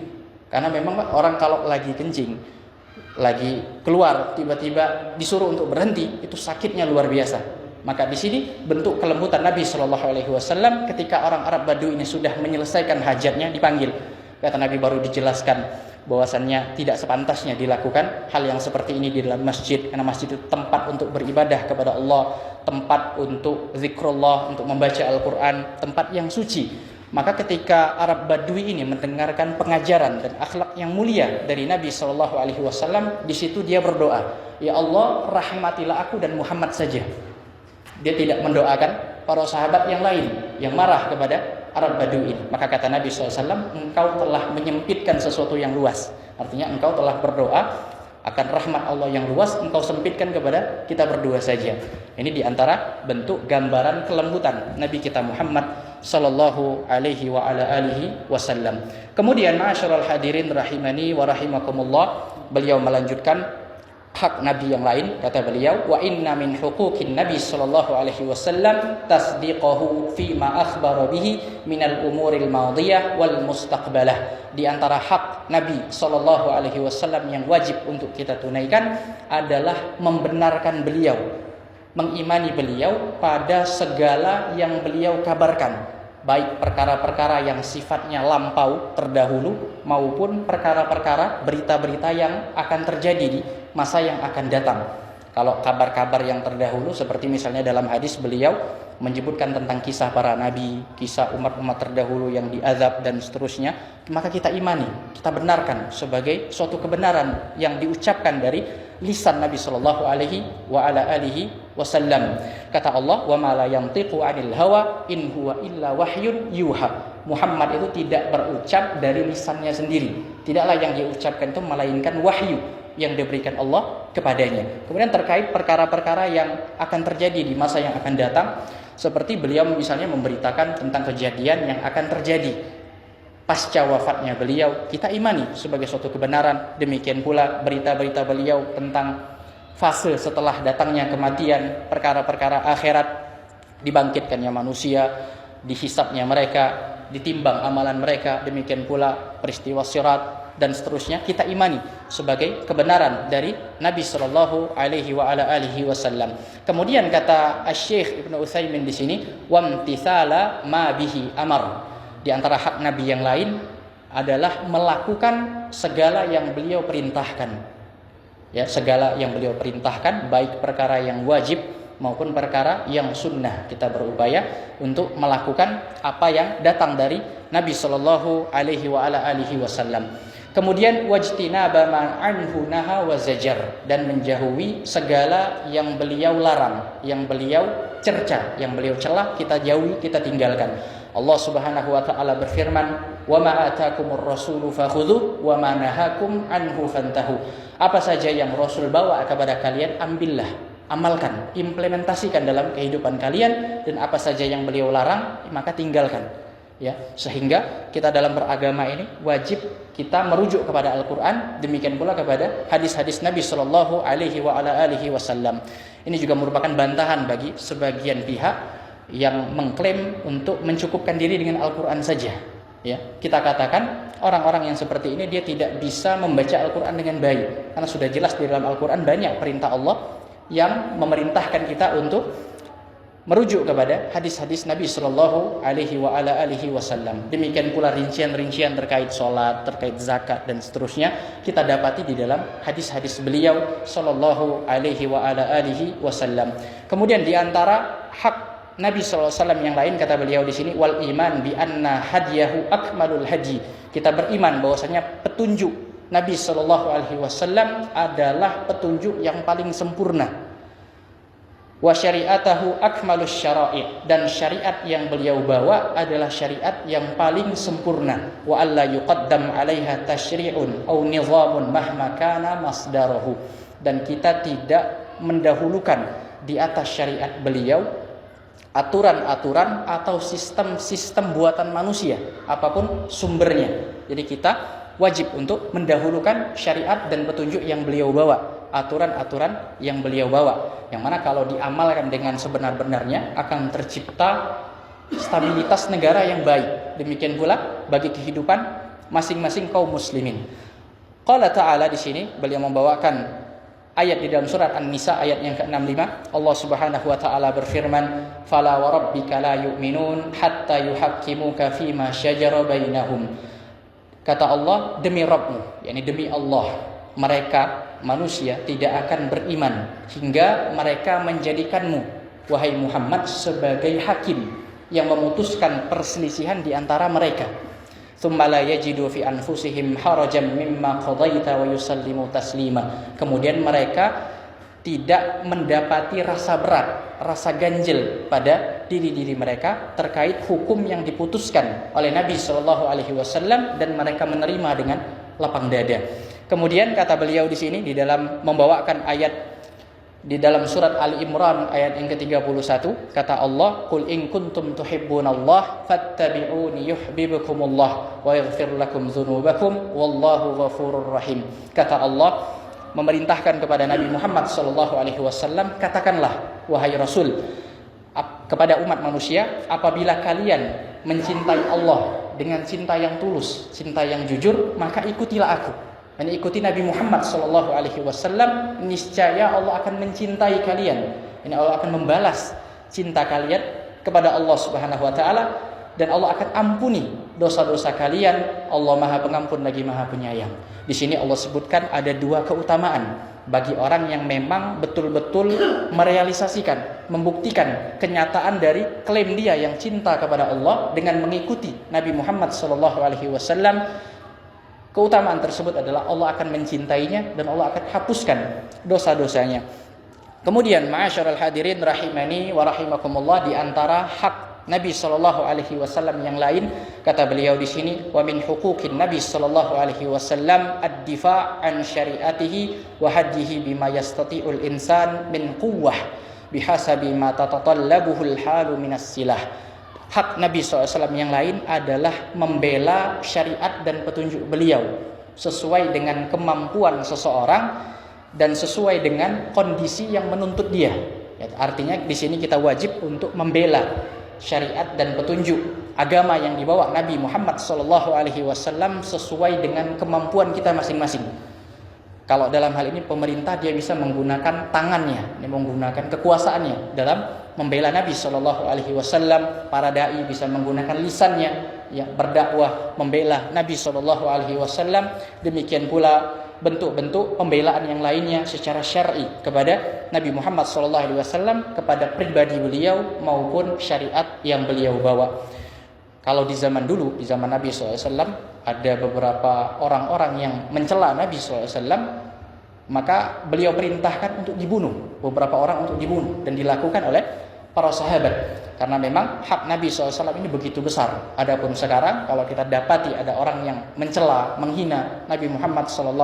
Karena memang orang kalau lagi kencing, lagi keluar, tiba-tiba disuruh untuk berhenti, itu sakitnya luar biasa. Maka di sini bentuk kelembutan Nabi Shallallahu Alaihi Wasallam ketika orang Arab Badui ini sudah menyelesaikan hajatnya dipanggil. Kata Nabi baru dijelaskan bahwasannya tidak sepantasnya dilakukan hal yang seperti ini di dalam masjid, karena masjid itu tempat untuk beribadah kepada Allah, tempat untuk zikrullah, untuk membaca Al-Quran, tempat yang suci. Maka ketika Arab Badui ini mendengarkan pengajaran dan akhlak yang mulia dari Nabi Shallallahu Alaihi Wasallam, di situ dia berdoa, ya Allah rahmatilah aku dan Muhammad saja. Dia tidak mendoakan para sahabat yang lain yang marah kepada Arab Badui. Maka kata Nabi SAW, engkau telah menyempitkan sesuatu yang luas. Artinya engkau telah berdoa akan rahmat Allah yang luas, engkau sempitkan kepada kita berdua saja. Ini diantara bentuk gambaran kelembutan Nabi kita Muhammad Sallallahu Alaihi wa ala alihi Wasallam. Kemudian ma'asyiral hadirin rahimani wa rahimakumullah, beliau melanjutkan hak Nabi yang lain. Kata beliau, wa inna min huquqin Nabi sallallahu alaihi wasallam tasdiquhu fi ma akhbara bihi minal umuril madiyah wal mustaqbalah. Di antara hak Nabi sallallahu alaihi wasallam yang wajib untuk kita tunaikan adalah membenarkan beliau, mengimani beliau pada segala yang beliau kabarkan, baik perkara-perkara yang sifatnya lampau terdahulu maupun perkara-perkara berita-berita yang akan terjadi di masa yang akan datang. Kalau kabar-kabar yang terdahulu seperti misalnya dalam hadis beliau menyebutkan tentang kisah para nabi, kisah umat-umat terdahulu yang diazab dan seterusnya, maka kita imani, kita benarkan sebagai suatu kebenaran yang diucapkan dari lisan Nabi sallallahu alaihi wa ala alihi wasallam. Kata Allah, "Wa ma la yantiqu 'anil hawa in huwa illa wahyun yuha." Muhammad itu tidak berucap dari lisannya sendiri. Tidaklah yang dia ucapkan itu melainkan wahyu yang diberikan Allah kepadanya. Kemudian terkait perkara-perkara yang akan terjadi di masa yang akan datang, seperti beliau misalnya memberitakan tentang kejadian yang akan terjadi pasca wafatnya beliau, kita imani sebagai suatu kebenaran. Demikian pula berita-berita beliau tentang fase setelah datangnya kematian, perkara-perkara akhirat, dibangkitkannya manusia, dihisapnya mereka, ditimbang amalan mereka, demikian pula peristiwa sirat dan seterusnya, kita imani sebagai kebenaran dari Nabi sallallahu alaihi wa ala alihi wasallam. Kemudian kata Asy-Syaikh Ibnu Utsaimin di sini, wamtithala ma bihi amar. Di antara hak Nabi yang lain adalah melakukan segala yang beliau perintahkan. Ya, segala yang beliau perintahkan, baik perkara yang wajib maupun perkara yang sunnah, kita berupaya untuk melakukan apa yang datang dari Nabi sallallahu alaihi wa ala alihi wasallam. Kemudian wajtinaba ma anhu naha wa zajar, dan menjauhi segala yang beliau larang, yang beliau cerca, yang beliau celah, kita jauhi, kita tinggalkan. Allah Subhanahu wa taala berfirman, "Wa ma atakumur rasulu fakhudhuhu wa ma nahakum anhu fantahu." Apa saja yang Rasul bawa kepada kalian, ambillah, amalkan, implementasikan dalam kehidupan kalian, dan apa saja yang beliau larang, maka tinggalkan. Ya, sehingga kita dalam beragama ini wajib kita merujuk kepada Al-Quran, demikian pula kepada hadis-hadis Nabi Sallallahu Alaihi wa ala alihi Wasallam. Ini juga merupakan bantahan bagi sebagian pihak yang mengklaim untuk mencukupkan diri dengan Al-Quran saja. Ya, kita katakan orang-orang yang seperti ini dia tidak bisa membaca Al-Quran dengan baik, karena sudah jelas di dalam Al-Quran banyak perintah Allah yang memerintahkan kita untuk merujuk kepada hadis-hadis Nabi Sallallahu Alaihi wa ala alihi Wasallam. Demikian pula rincian-rincian terkait sholat, terkait zakat dan seterusnya kita dapati di dalam hadis-hadis beliau Sallallahu Alaihi wa ala alihi Wasallam. Kemudian di antara hak Nabi Sallallahu Alaihi Wasallam yang lain, kata beliau di sini, wal iman bi anna hadiyahu akmalul haji. Kita beriman bahwasanya petunjuk Nabi Sallallahu Alaihi Wasallam adalah petunjuk yang paling sempurna. Wa syari'atahu akmalus syara'i, dan syariat yang beliau bawa adalah syariat yang paling sempurna. Wa alla yuqaddam 'alaiha tasyri'un aw nizamun mahma kana masdarahu, dan kita tidak mendahulukan di atas syariat beliau aturan-aturan atau sistem-sistem buatan manusia apapun sumbernya. Jadi kita wajib untuk mendahulukan syariat dan petunjuk yang beliau bawa. aturan-aturan yang beliau bawa, yang mana kalau diamalkan dengan sebenar-benarnya akan tercipta stabilitas negara yang baik. Demikian pula bagi kehidupan masing-masing kaum muslimin. Qala ta'ala, di sini beliau membawakan ayat di dalam surat An-Nisa ayat yang ke-65. Allah Subhanahu wa taala berfirman, "Fala wa rabbika la yu'minun hatta yuhaqqimuka fima syajara bainahum." Kata Allah, demi Rabbmu, yakni demi Allah, mereka manusia tidak akan beriman hingga mereka menjadikanmu, wahai Muhammad, sebagai hakim yang memutuskan perselisihan di antara mereka. Tsumma la yajidu fi anfusihim harajan mimma qadaita wa yusallimu taslima. Kemudian mereka tidak mendapati rasa berat, rasa ganjil pada diri-diri mereka terkait hukum yang diputuskan oleh Nabi sallallahu alaihi wasallam, dan mereka menerima dengan lapang dada. Kemudian kata beliau di sini di dalam membawakan ayat di dalam surat Ali Imran ayat yang ke-31, kata Allah, "Qul in kuntum tuhibbunallah fattabi'uni yuhibbukumullah wa yaghfir lakum dzunubakum wallahu ghafurur rahim." Kata Allah memerintahkan kepada Nabi Muhammad sallallahu alaihi wasallam, katakanlah wahai Rasul kepada umat manusia, apabila kalian mencintai Allah dengan cinta yang tulus, cinta yang jujur, maka ikutilah aku. Dan ikuti Nabi Muhammad sallallahu alaihi wasallam, niscaya Allah akan mencintai kalian. Ini Allah akan membalas cinta kalian kepada Allah Subhanahu wa taala, dan Allah akan ampuni dosa-dosa kalian. Allah Maha Pengampun lagi Maha Penyayang. Di sini Allah sebutkan ada dua keutamaan bagi orang yang memang betul-betul merealisasikan, membuktikan kenyataan dari klaim dia yang cinta kepada Allah dengan mengikuti Nabi Muhammad sallallahu alaihi wasallam. Keutamaan tersebut adalah Allah akan mencintainya dan Allah akan hapuskan dosa-dosanya. Kemudian ma'asyiral hadirin rahimani wa rahimakumullah, di antara hak Nabi sallallahu alaihi wasallam yang lain, kata beliau di sini, wa min huquqin Nabi sallallahu alaihi wasallam ad-difa' an syari'atihi wa hadihi bima yastati'ul insan min quwwah bihasabi ma tatatallabuhu al-halu minas silah. Hak Nabi SAW yang lain adalah membela syariat dan petunjuk beliau sesuai dengan kemampuan seseorang dan sesuai dengan kondisi yang menuntut dia. Artinya di sini kita wajib untuk membela syariat dan petunjuk agama yang dibawa Nabi Muhammad SAW sesuai dengan kemampuan kita masing-masing. Kalau dalam hal ini pemerintah, dia bisa menggunakan tangannya, menggunakan kekuasaannya dalam membela Nabi Shallallahu Alaihi Wasallam. Para dai bisa menggunakan lisannya, ya, berdakwah membela Nabi Shallallahu Alaihi Wasallam. Demikian pula bentuk-bentuk pembelaan yang lainnya secara syar'i kepada Nabi Muhammad Shallallahu Alaihi Wasallam, kepada pribadi beliau maupun syariat yang beliau bawa. Kalau di zaman dulu, di zaman Nabi SAW, ada beberapa orang-orang yang mencela Nabi SAW, maka beliau perintahkan untuk dibunuh, beberapa orang untuk dibunuh, dan dilakukan oleh para sahabat. Karena memang hak Nabi SAW ini begitu besar. Adapun sekarang, kalau kita dapati ada orang yang mencela, menghina Nabi Muhammad SAW,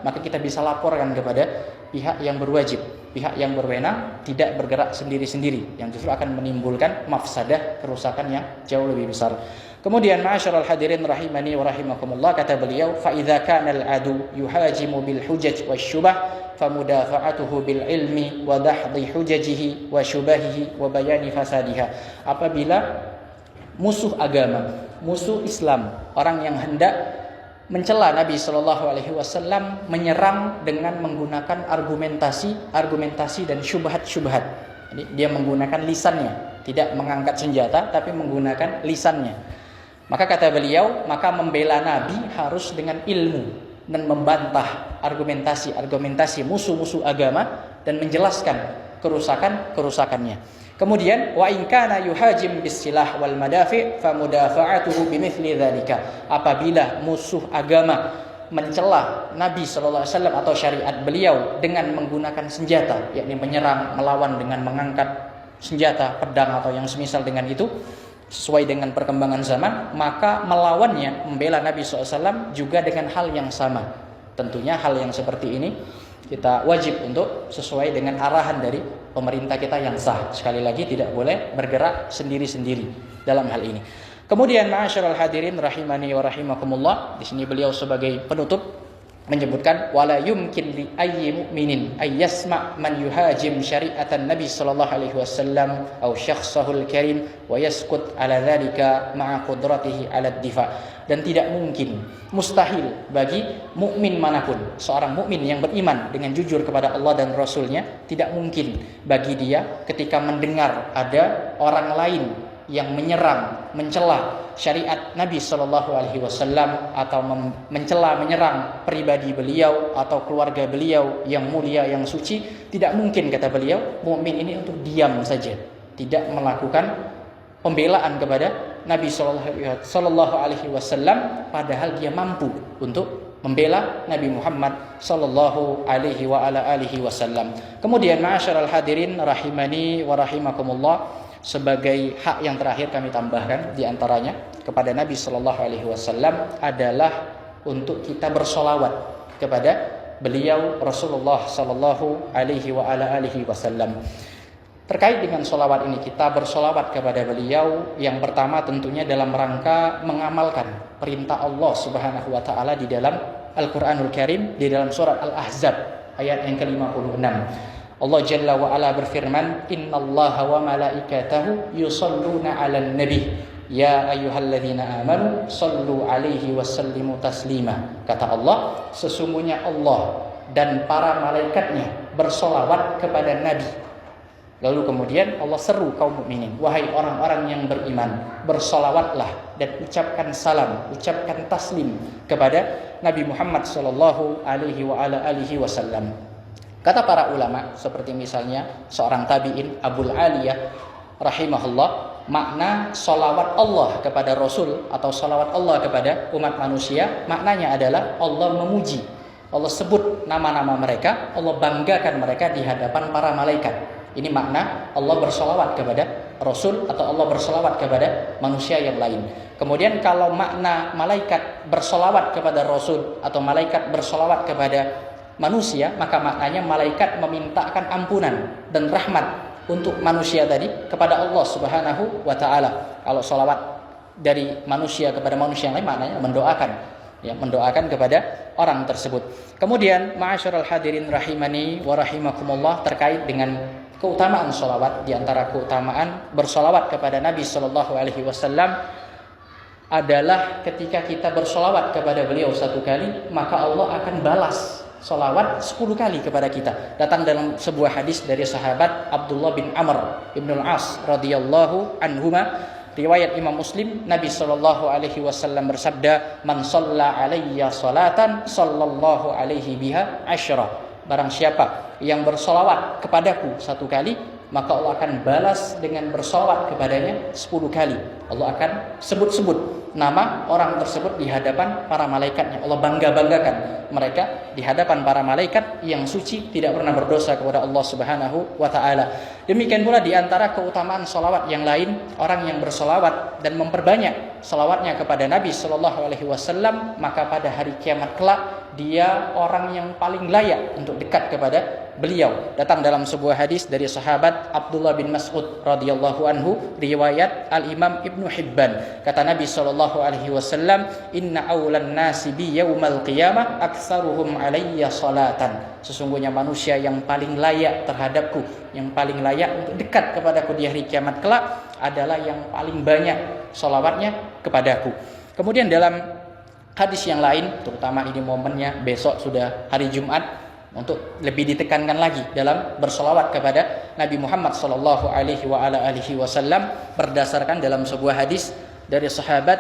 maka kita bisa laporkan kepada pihak yang berwajib, pihak yang berwenang, tidak bergerak sendiri-sendiri, yang justru akan menimbulkan mafsadah, kerusakan yang jauh lebih besar. Kemudian ma'asyiral hadirin rahimani wa rahimakumullah, kata beliau, fa idza kana al-adu yuhajimu bil hujaj wasyubah famudafa'atuhu bil ilmi wa dahdhi hujajihi wa syubahihi wa bayani fasadiha. Apabila musuh agama, musuh Islam, orang yang hendak mencela Nabi Shallallahu Alaihi Wasallam, menyerang dengan menggunakan argumentasi dan syubhat-syubhat. Jadi dia menggunakan lisannya, tidak mengangkat senjata, tapi menggunakan lisannya. Maka kata beliau, maka membela Nabi harus dengan ilmu dan membantah argumentasi musuh-musuh agama dan menjelaskan kerusakannya. Kemudian wa in kana yuhajim bis-silah wal madafi' fa mudafa'atuhu bimithli dzalika. Apabila musuh agama mencela Nabi sallallahu alaihi wasallam atau syariat beliau dengan menggunakan senjata, yakni menyerang, melawan dengan mengangkat senjata, pedang atau yang semisal dengan itu, sesuai dengan perkembangan zaman, maka melawannya, membela Nabi sallallahu alaihi wasallam juga dengan hal yang sama. Tentunya hal yang seperti ini kita wajib untuk sesuai dengan arahan dari pemerintah kita yang sah. Sekali lagi, tidak boleh bergerak sendiri-sendiri dalam hal ini. Kemudian ma'asyiral hadirin rahimani wa rahimakumullah, di sini beliau sebagai penutup menyebutkan wala yumkin li ayyi mu'minin ay yasma' man yuhajim syari'atan Nabi sallallahu alaihi wasallam aw syakhsahul karim wa yaskut ala dzalika ma'a qudratihi ala difa. Dan tidak mungkin, mustahil bagi mukmin manapun, seorang mukmin yang beriman dengan jujur kepada Allah dan Rasulnya, tidak mungkin bagi dia ketika mendengar ada orang lain yang menyerang, mencela syariat Nabi Shallallahu Alaihi Wasallam atau menyerang pribadi beliau atau keluarga beliau yang mulia, yang suci. Tidak mungkin, kata beliau, mukmin ini untuk diam saja, tidak melakukan pembelaan kepada Nabi Shallallahu Alaihi Wasallam, padahal dia mampu untuk membela Nabi Muhammad Shallallahu Alaihi Wasallam. Kemudian, ma'asyiral hadirin rahimani wa rahimakumullah, sebagai hak yang terakhir kami tambahkan di antaranya kepada Nabi Shallallahu Alaihi Wasallam adalah untuk kita bersolawat kepada beliau Rasulullah Shallallahu Alaihi Wasallam. Terkait dengan solawat ini, kita bersolawat kepada beliau yang pertama tentunya dalam rangka mengamalkan perintah Allah Subhanahu wa Ta'ala di dalam Al-Quranul Karim, di dalam surat Al-Ahzab ayat yang ke-56. Allah Jalla wa Ala berfirman, innallaha wa malaikatahu yusalluna 'alan nabi ya ayyuhalladzina amanu sallu 'alaihi wa sallimu taslima. Kata Allah, sesungguhnya Allah dan para malaikatnya bersolawat kepada Nabi. Lalu kemudian Allah seru kaum mukminin, wahai orang-orang yang beriman, bersolawatlah dan ucapkan salam, ucapkan taslim kepada Nabi Muhammad sallallahu alaihi wasallam. Kata para ulama, seperti misalnya seorang tabi'in Abul Aliyah rahimahullah, makna solawat Allah kepada Rasul atau solawat Allah kepada umat manusia, maknanya adalah Allah memuji, Allah sebut nama-nama mereka, Allah banggakan mereka di hadapan para malaikat. Ini makna Allah bersolawat kepada Rasul atau Allah bersolawat kepada manusia yang lain. Kemudian kalau makna malaikat bersolawat kepada Rasul atau malaikat bersolawat kepada manusia, maka maknanya malaikat memintakan ampunan dan rahmat untuk manusia tadi kepada Allah Subhanahu wa Ta'ala. Kalau solawat dari manusia kepada manusia yang lain, maknanya mendoakan, ya, mendoakan kepada orang tersebut. Kemudian, ma'asyiral hadirin rahimani wa rahimakumullah, terkait dengan keutamaan solawat, di antara keutamaan bersolawat kepada Nabi Sallallahu Alaihi Wasallam adalah ketika kita bersolawat kepada beliau satu kali, maka Allah akan balas solawat 10 kali kepada kita. Datang dalam sebuah hadis dari sahabat Abdullah bin Amr ibn al-As radhiyallahu anhuma, riwayat Imam Muslim, Nabi Sallallahu Alaihi Wasallam bersabda, man shalla alayya salatan sallallahu alaihi biha asyra. Barang siapa yang bersolawat kepadaku satu kali, maka Allah akan balas dengan bersolawat kepadanya 10 kali. Allah akan sebut-sebut nama orang tersebut di hadapan para malaikatnya. Allah bangga-banggakan mereka di hadapan para malaikat yang suci, tidak pernah berdosa kepada Allah Subhanahu wa Ta'ala. Demikian pula di antara keutamaan solawat yang lain, orang yang bersolawat dan memperbanyak solawatnya kepada Nabi Sallallahu Alaihi Wasallam, maka pada hari kiamat kelak dia orang yang paling layak untuk dekat kepada beliau. Datang dalam sebuah hadis dari sahabat Abdullah bin Mas'ud radhiyallahu anhu, riwayat Al-Imam Ibnu Hibban. Kata Nabi sallallahu alaihi wasallam, "Inna awlan nasi bi yaumal qiyamah aktsaruhum alayya salatan." Sesungguhnya manusia yang paling layak terhadapku, yang paling layak untuk dekat kepadaku di hari kiamat kelak adalah yang paling banyak salawatnya kepadaku. Kemudian dalam hadis yang lain, terutama ini momennya besok sudah hari Jumat, untuk lebih ditekankan lagi dalam bersolawat kepada Nabi Muhammad sallallahu alaihi wasallam, berdasarkan dalam sebuah hadis dari sahabat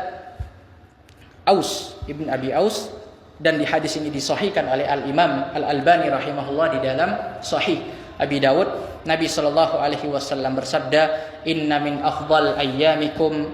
Aus ibn Abi Aus, dan di hadis ini disahihkan oleh Al-Imam Al-Albani rahimahullah di dalam Sahih Abi Dawud. Nabi sallallahu alaihi wasallam bersabda, "Inna min afdal ayyamikum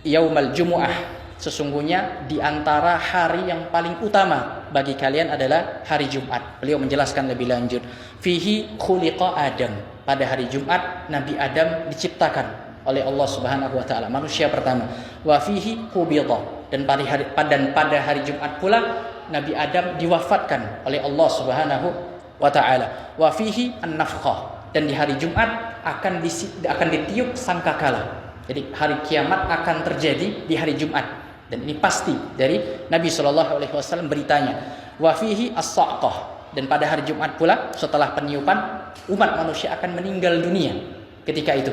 yaumal jumu'ah." Sesungguhnya di antara hari yang paling utama bagi kalian adalah hari Jumat. Beliau menjelaskan lebih lanjut, fihi khuliqa Adam. Pada hari Jumat Nabi Adam diciptakan oleh Allah Subhanahu wa Ta'ala, manusia pertama. Wa fihi qubida, dan pada hari Jumat pula Nabi Adam diwafatkan oleh Allah Subhanahu wa Ta'ala. Wa fihi an-nafkhah, dan di hari Jumat akan ditiup sangkakala. Jadi hari kiamat akan terjadi di hari Jumat. Dan ini pasti dari Nabi Shallallahu Alaihi Wasallam beritanya. Wa fihi as-sa'qah, dan pada hari Jumat pula setelah peniupan umat manusia akan meninggal dunia ketika itu.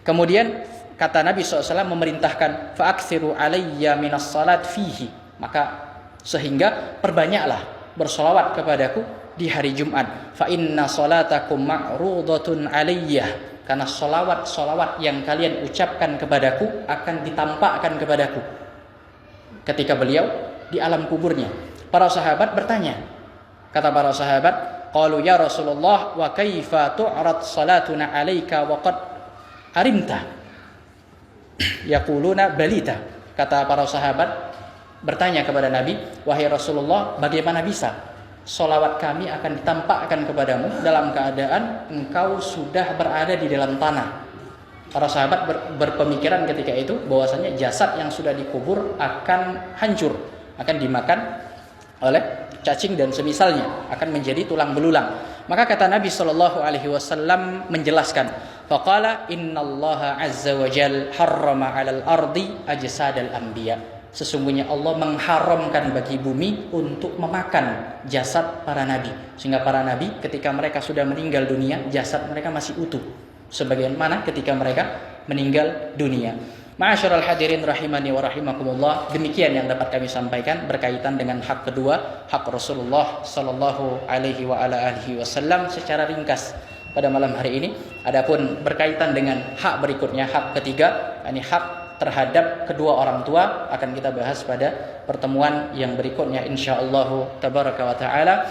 Kemudian kata Nabi SAW memerintahkan fa'aksiru alayya minas salat fihi, maka sehingga perbanyaklah bersolawat kepadaku di hari Jumat. Fa inna salatakum ma'rudatun alayya, karena solawat yang kalian ucapkan kepadaku akan ditampakkan kepadaku ketika beliau di alam kuburnya. Para sahabat bertanya, kata para sahabat, qalu ya Rasulullah wa kaifa tu'rad salatuna alayka wa qad arimta, yaquluna balita. Kata para sahabat bertanya kepada Nabi, wahai Rasulullah, bagaimana bisa solawat kami akan ditampakkan kepadamu dalam keadaan engkau sudah berada di dalam tanah. Para sahabat berpemikiran ketika itu bahwasanya jasad yang sudah dikubur akan hancur, akan dimakan oleh cacing dan semisalnya, akan menjadi tulang belulang. Maka kata Nabi SAW menjelaskan, faqala innallaha azza wa jal harrama 'alal ardi ajsadal anbiya, sesungguhnya Allah mengharamkan bagi bumi untuk memakan jasad para nabi, sehingga para nabi ketika mereka sudah meninggal dunia jasad mereka masih utuh sebagaimana ketika mereka meninggal dunia. Ma'asyiral hadirin rahimani wa rahimakumullah, demikian yang dapat kami sampaikan berkaitan dengan hak kedua, hak Rasulullah sallallahu alaihi wa ala alihi wasallam secara ringkas pada malam hari ini. Adapun berkaitan dengan hak berikutnya, hak ketiga, yakni hak terhadap kedua orang tua, akan kita bahas pada pertemuan yang berikutnya insyaallah tabaraka wa taala.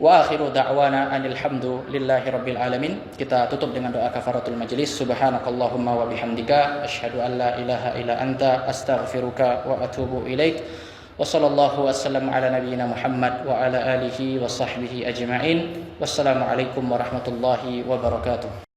Wa akhiru da'wana anil hamdulillahi rabbil alamin. Kita tutup dengan doa kafaratul majlis. Subhanakallahumma wa bihamdika asyhadu an la ilaha illa anta astaghfiruka wa atubu ilaik. Wa sallallahu wasallam ala nabiyyina Muhammad wa ala alihi wa sahbihi ajma'in. Wassalamu alaikum warahmatullahi wabarakatuh.